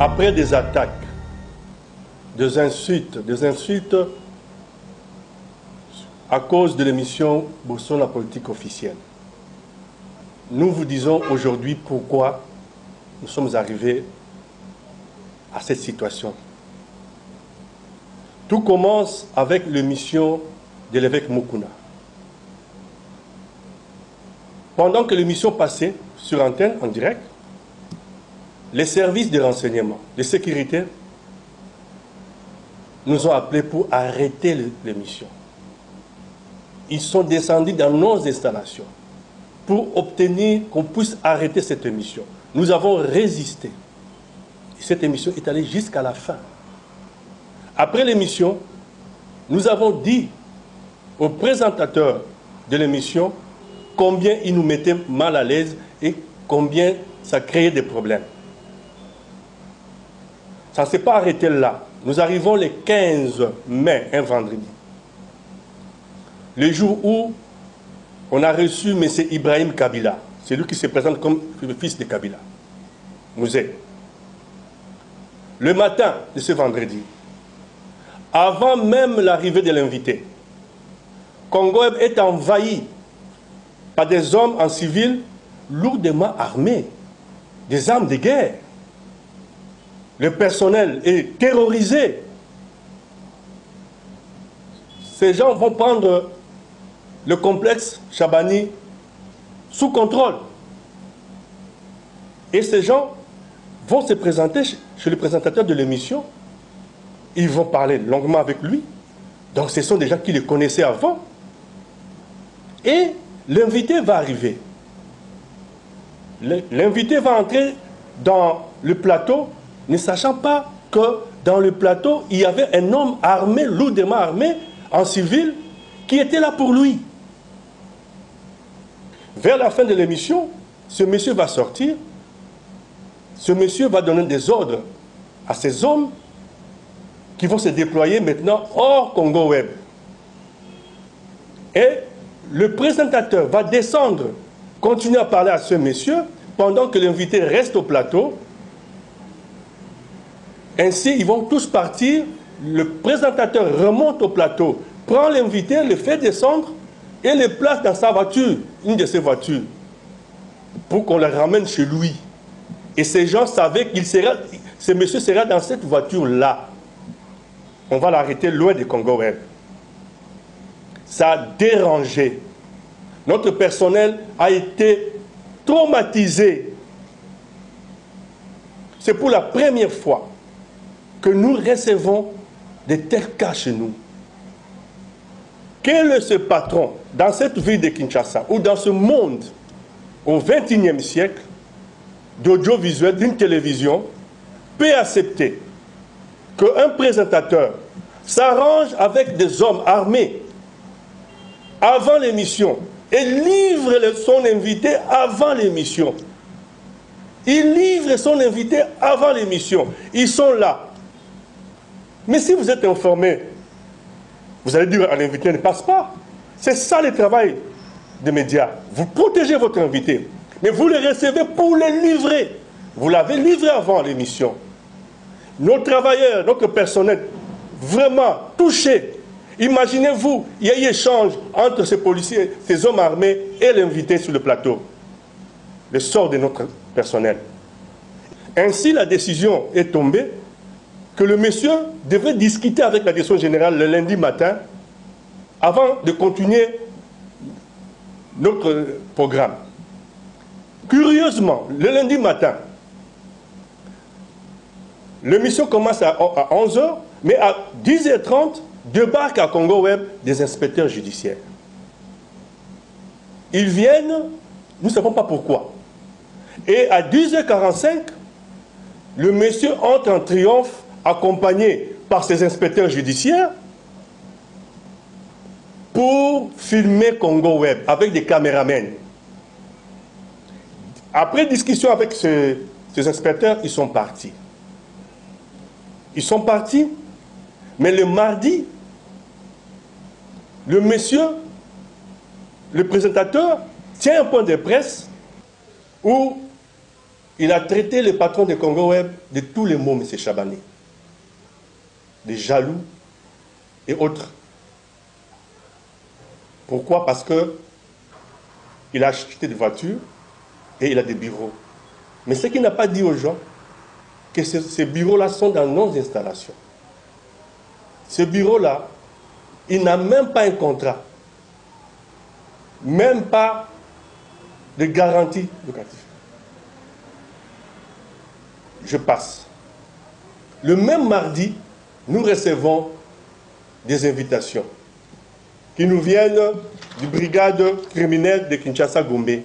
après des attaques, des insultes à cause de l'émission Bourson, la politique officielle, nous vous disons aujourd'hui pourquoi nous sommes arrivés à cette situation. Tout commence avec l'émission de l'évêque Mukuna. Pendant que l'émission passait sur antenne, en direct, les services de renseignement, de sécurité, nous ont appelés pour arrêter l'émission. Ils sont descendus dans nos installations pour obtenir qu'on puisse arrêter cette émission. Nous avons résisté. Et cette émission est allée jusqu'à la fin. Après l'émission, nous avons dit au présentateur de l'émission combien il nous mettait mal à l'aise et combien ça créait des problèmes. Ça ne s'est pas arrêté là. Nous arrivons le 15 mai, un vendredi. Le jour où on a reçu M. Ibrahim Kabila. C'est lui qui se présente comme le fils de Kabila. Mouzé. Le matin de ce vendredi, avant même l'arrivée de l'invité, Congo est envahi par des hommes en civil lourdement armés, des armes de guerre. Le personnel est terrorisé. Ces gens vont prendre le complexe Chabani sous contrôle. Et ces gens vont se présenter chez le présentateur de l'émission. Ils vont parler longuement avec lui. Donc ce sont des gens qui le connaissaient avant. Et l'invité va arriver. L'invité va entrer dans le plateau, ne sachant pas que dans le plateau, il y avait un homme armé, lourdement armé, en civil, qui était là pour lui. Vers la fin de l'émission, ce monsieur va sortir. Ce monsieur va donner des ordres à ces hommes qui vont se déployer maintenant hors Congo Web. Et le présentateur va descendre, continuer à parler à ce monsieur pendant que l'invité reste au plateau. Ainsi, ils vont tous partir. Le présentateur remonte au plateau, prend l'invité, le fait descendre et le place dans sa voiture, une de ses voitures, pour qu'on le ramène chez lui. Et ces gens savaient qu'il sera, ce monsieur sera dans cette voiture-là. On va l'arrêter loin du Congo Web. Ça a dérangé. Notre personnel a été traumatisé. C'est pour la première fois que nous recevons de tels cas chez nous. Quel est ce patron dans cette ville de Kinshasa ou dans ce monde au XXIe siècle d'audiovisuel, d'une télévision, peut accepter qu'un présentateur s'arrange avec des hommes armés avant l'émission et livre son invité avant l'émission? Il livre son invité avant l'émission. Ils sont là. Mais si vous êtes informé, vous allez dire à l'invité ne passe pas. C'est ça le travail des médias. Vous protégez votre invité, mais vous le recevez pour le livrer. Vous l'avez livré avant l'émission. Nos travailleurs, notre personnel, vraiment touchés. Imaginez-vous, il y a eu échange entre ces policiers, ces hommes armés et l'invité sur le plateau. Le sort de notre personnel. Ainsi, la décision est tombée que le monsieur devait discuter avec la direction générale le lundi matin avant de continuer notre programme. Curieusement, le lundi matin, l'émission commence à 11h, mais à 10h30, débarquent à Congo Web des inspecteurs judiciaires. Ils viennent, nous ne savons pas pourquoi. Et à 10h45, le monsieur entre en triomphe accompagné par ses inspecteurs judiciaires pour filmer Congo Web avec des caméramens. Après discussion avec ces inspecteurs, ils sont partis. Ils sont partis, mais le mardi, le monsieur, le présentateur, tient un point de presse où Il a traité le patron de Congo Web de tous les mots, M. Chabani. Des jaloux et autres. Pourquoi? Parce que il a acheté des voitures et il a des bureaux. Mais ce qu'il n'a pas dit aux gens, que ces bureaux-là sont dans nos installations. Ce bureau-là, il n'a même pas un contrat. Même pas de garantie locative. Je passe. Le même mardi, nous recevons des invitations qui nous viennent du brigade criminelle de Kinshasa-Gombe.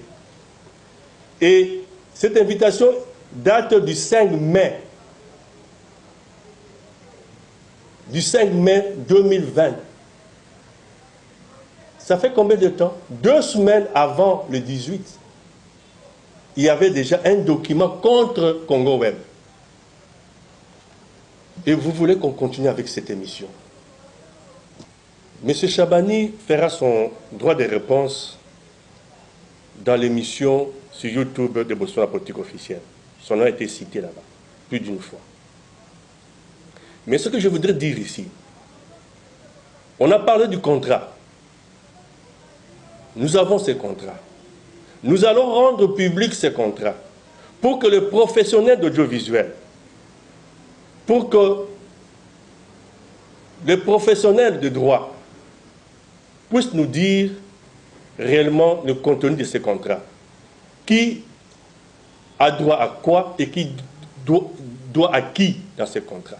Et cette invitation date du 5 mai. Du 5 mai 2020. Ça fait combien de temps? 2 semaines avant le 18. Il y avait déjà un document contre Congo Web. Et vous voulez qu'on continue avec cette émission? M. Chabani fera son droit de réponse dans l'émission sur YouTube de Botswana Politique Officielle. Son nom a été cité là-bas, plus d'une fois. Mais ce que je voudrais dire ici, on a parlé du contrat. Nous avons ces contrats. Nous allons rendre public ces contrats pour que les professionnels d'audiovisuel, pour que les professionnels de droit puissent nous dire réellement le contenu de ces contrats. Qui a droit à quoi et qui doit à qui dans ces contrats.